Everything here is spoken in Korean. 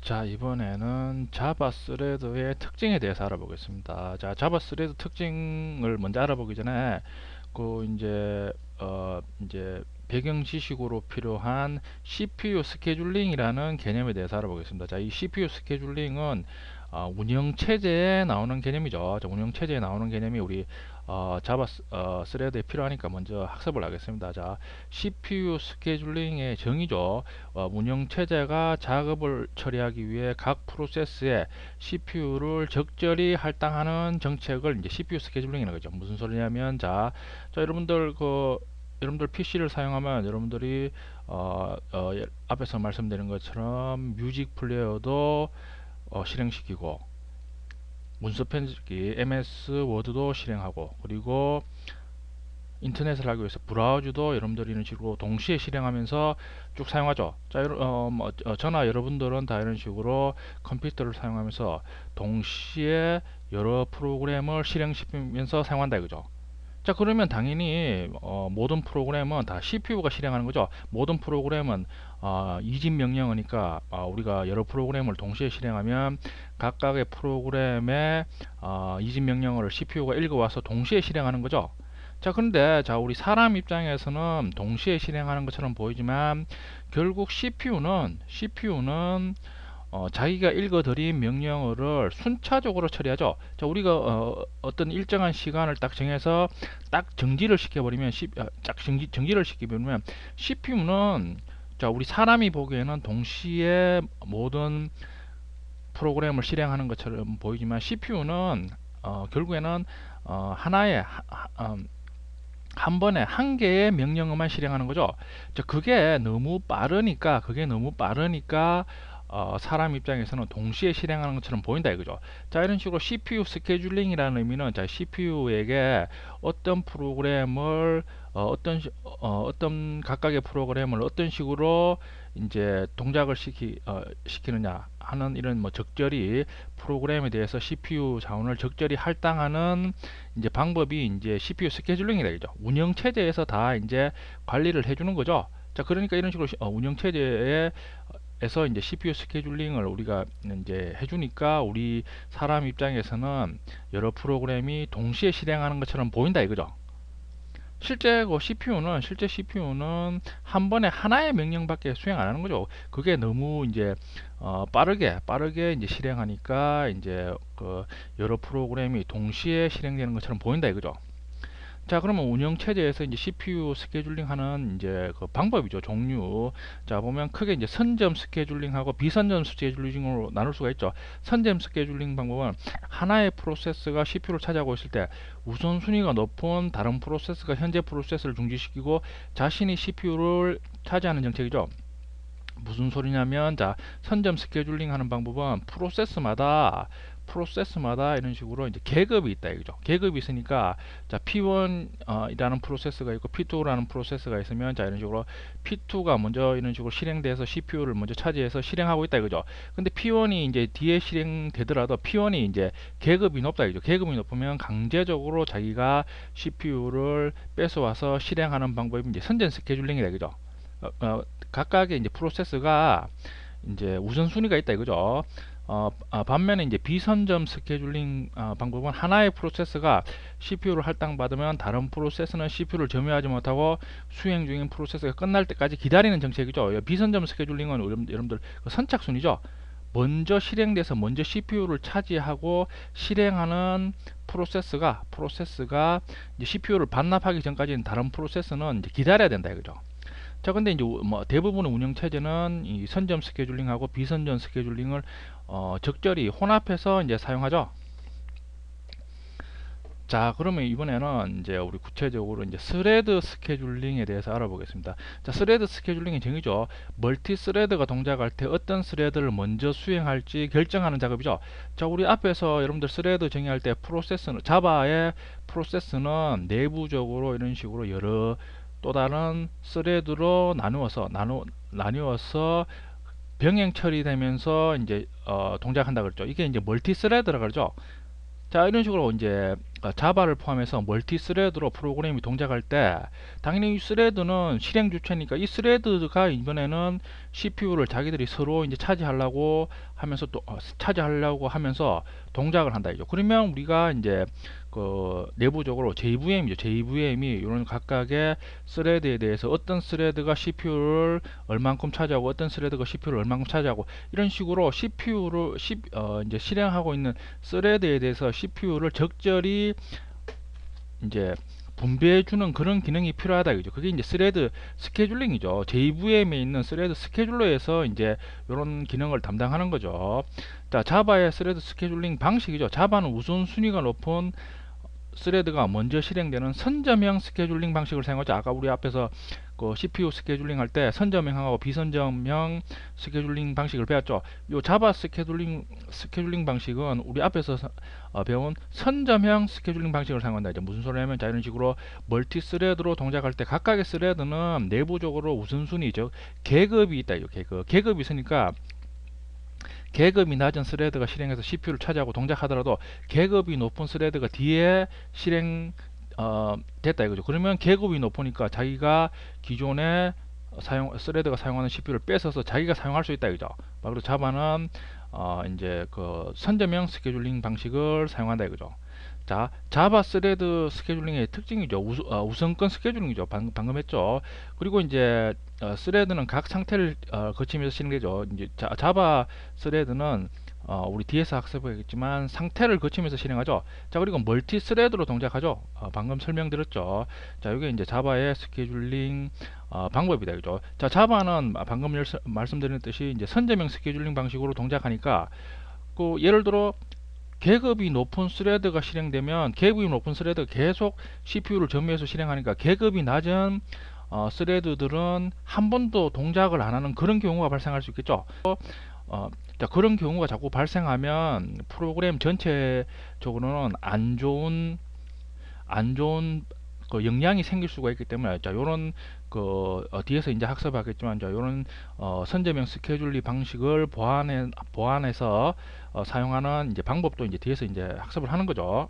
자, 이번에는 자바 스레드의 특징에 대해서 알아보겠습니다. 자, 자바 스레드 특징을 먼저 알아보기 전에 이제 배경 지식으로 필요한 CPU 스케줄링이라는 개념에 대해서 알아보겠습니다. 자, 이 CPU 스케줄링은 운영 체제에 나오는 개념이죠. 자, 운영 체제에 나오는 개념이 우리 자바 스레드에 필요하니까 먼저 학습을 하겠습니다. 자, CPU 스케줄링의 정의죠. 운영 체제가 작업을 처리하기 위해 각 프로세스에 CPU를 적절히 할당하는 정책을 이제 CPU 스케줄링이라고 하죠. 무슨 소리냐면 여러분들 PC를 사용하면 여러분들이 앞에서 말씀드린 것처럼 뮤직 플레이어도 실행시키고 문서 편집기 MS 워드도 실행하고, 그리고 인터넷을 하기 위해서 브라우저도 여러분들이 이런 식으로 동시에 실행하면서 쭉 사용하죠. 자, 저나 여러분들은 다 이런 식으로 컴퓨터를 사용하면서 동시에 여러 프로그램을 실행시키면서 사용한다 이거죠. 자, 그러면 당연히 모든 프로그램은 다 CPU가 실행하는 거죠. 모든 프로그램은 이집 명령어니까 우리가 여러 프로그램을 동시에 실행하면 각각의 프로그램의 이집 명령어를 CPU가 읽어와서 동시에 실행하는 거죠. 자, 그런데 우리 사람 입장에서는 동시에 실행하는 것처럼 보이지만 결국 CPU는 자기가 읽어드린 명령어를 순차적으로 처리하죠. 자, 우리가 어떤 일정한 시간을 딱 정해서 딱 정지를 시켜버리면 정지를 시켜버리면 CPU는, 자, 우리 사람이 보기에는 동시에 모든 프로그램을 실행하는 것처럼 보이지만 CPU는 결국에는 하나의 한 번에 한 개의 명령어만 실행하는 거죠. 그게 너무 빠르니까 사람 입장에서는 동시에 실행하는 것처럼 보인다 이거죠. 자, 이런 식으로 CPU 스케줄링이라는 의미는, 자, CPU에게 어떤 프로그램을 어떤 각각의 프로그램을 어떤 식으로 이제 동작을 시키느냐 하는 이런 적절히 프로그램에 대해서 CPU 자원을 적절히 할당하는 이제 방법이 이제 CPU 스케줄링이라 되죠. 운영 체제에서 다 이제 관리를 해주는 거죠. 자, 그러니까 이런 식으로 운영 체제에서 이제 CPU 스케줄링을 우리가 이제 해주니까 우리 사람 입장에서는 여러 프로그램이 동시에 실행하는 것처럼 보인다 이거죠. 실제 CPU는 한 번에 하나의 명령밖에 수행 안 하는 거죠. 그게 너무 이제 빠르게 이제 실행하니까 이제 여러 프로그램이 동시에 실행되는 것처럼 보인다 이거죠. 자, 그러면 운영 체제에서 이제 CPU 스케줄링 하는 이제 그 방법이죠. 종류. 자, 보면 크게 이제 선점 스케줄링하고 비선점 스케줄링으로 나눌 수가 있죠. 선점 스케줄링 방법은 하나의 프로세스가 CPU를 차지하고 있을 때 우선순위가 높은 다른 프로세스가 현재 프로세스를 중지시키고 자신이 CPU를 차지하는 정책이죠. 무슨 소리냐면, 자, 선점 스케줄링 하는 방법은 프로세스마다 이런 식으로 이제 계급이 있다 이거죠. 계급이 있으니까, 자, P1 이라는 프로세스가 있고 P2라는 프로세스가 있으면, 자, 이런 식으로 P2가 먼저 이런 식으로 실행돼서 CPU를 먼저 차지해서 실행하고 있다 이거죠. 근데 P1이 이제 뒤에 실행되더라도 P1이 이제 계급이 높다 이거죠. 계급이 높으면 강제적으로 자기가 CPU를 뺏어와서 실행하는 방법이 이제 선점 스케줄링이다 이거죠. 각각의 이제 프로세스가 이제 우선순위가 있다 이거죠. 반면에 이제 비선점 스케줄링 방법은 하나의 프로세스가 CPU를 할당받으면 다른 프로세스는 CPU를 점유하지 못하고 수행 중인 프로세스가 끝날 때까지 기다리는 정책이죠. 비선점 스케줄링은 여러분들 선착순이죠. 먼저 실행돼서 먼저 CPU를 차지하고 실행하는 프로세스가 이제 CPU를 반납하기 전까지는 다른 프로세스는 이제 기다려야 된다 이거죠. 자, 근데 이제 대부분의 운영 체제는 이 선점 스케줄링하고 비선점 스케줄링을 적절히 혼합해서 이제 사용하죠. 자, 그러면 이번에는 이제 우리 구체적으로 이제 스레드 스케줄링에 대해서 알아보겠습니다. 자, 스레드 스케줄링의 정의죠. 멀티 스레드가 동작할 때 어떤 스레드를 먼저 수행할지 결정하는 작업이죠. 자, 우리 앞에서 여러분들 스레드 정의할 때 자바의 프로세스는 내부적으로 이런 식으로 여러 또 다른 스레드로 나누어서 병행 처리되면서 이제 동작한다 그랬죠. 이게 이제 멀티 스레드라 그러죠. 자, 이런 식으로 이제 자바를 포함해서 멀티 스레드로 프로그램이 동작할 때 당연히 이 스레드는 실행 주체니까 이 스레드가 이번에는 CPU를 자기들이 서로 이제 차지하려고 하면서 또 차지하려고 하면서 동작을 한다 이죠. 그러면 우리가 이제 그 내부적으로 JVM이죠. JVM이 이런 각각의 스레드에 대해서 어떤 스레드가 CPU를 얼만큼 차지하고 어떤 스레드가 CPU를 얼만큼 차지하고 이런 식으로 CPU를 이제 실행하고 있는 스레드에 대해서 CPU를 적절히 이제 분배해주는 그런 기능이 필요하다 이죠. 그게 이제 스레드 스케줄링이죠. JVM에 있는 스레드 스케줄러에서 이제 이런 기능을 담당하는 거죠. 자, 자바의 스레드 스케줄링 방식이죠. 자바는 우선순위가 높은 스레드가 먼저 실행되는 선점형 스케줄링 방식을 사용하죠. 아까 우리 앞에서 그 CPU 스케줄링 할 때 선점형하고 비선점형 스케줄링 방식을 배웠죠. 요 자바 스케줄링 방식은 우리 앞에서 배운 선점형 스케줄링 방식을 사용한다. 이제 무슨 소리냐면 자 이런 식으로 멀티 스레드로 동작할 때 각각의 스레드는 내부적으로 우선순위죠. 계급이 있다. 이거 계급이 있으니까 계급이 낮은 스레드가 실행해서 CPU를 차지하고 동작하더라도 계급이 높은 스레드가 뒤에 실행 됐다 이거죠. 그러면 계급이 높으니까 자기가 기존에 스레드가 사용하는 CPU를 뺏어서 자기가 사용할 수 있다 이거죠. 그리고 자바는 이제 그 선점형 스케줄링 방식을 사용한다 이거죠. 자, 자바 스레드 스케줄링의 특징이죠. 우선권 스케줄링이죠. 방금 했죠. 그리고 이제 스레드는 각 상태를 거치면서 실행되죠. 이제 자바 스레드는 우리 뒤에서 학습하겠지만 상태를 거치면서 실행하죠. 자, 그리고 멀티 스레드로 동작하죠. 방금 설명드렸죠. 자, 이게 이제 자바의 스케줄링 방법이다, 그죠? 자, 자바는 방금 말씀드렸듯이 이제 선점형 스케줄링 방식으로 동작하니까 그 예를 들어 계급이 높은 스레드가 실행되면 계급이 높은 스레드가 계속 CPU를 점유해서 실행하니까 계급이 낮은 스레드들은 한 번도 동작을 안 하는 그런 경우가 발생할 수 있겠죠. 자, 그런 경우가 자꾸 발생하면 프로그램 전체적으로는 안 좋은 그 영향이 생길 수가 있기 때문에 자 요런 그 뒤에서 이제 학습하겠지만 자 요런 선점형 스케줄리 방식을 보완해서 사용하는 이제 방법도 이제 뒤에서 이제 학습을 하는 거죠.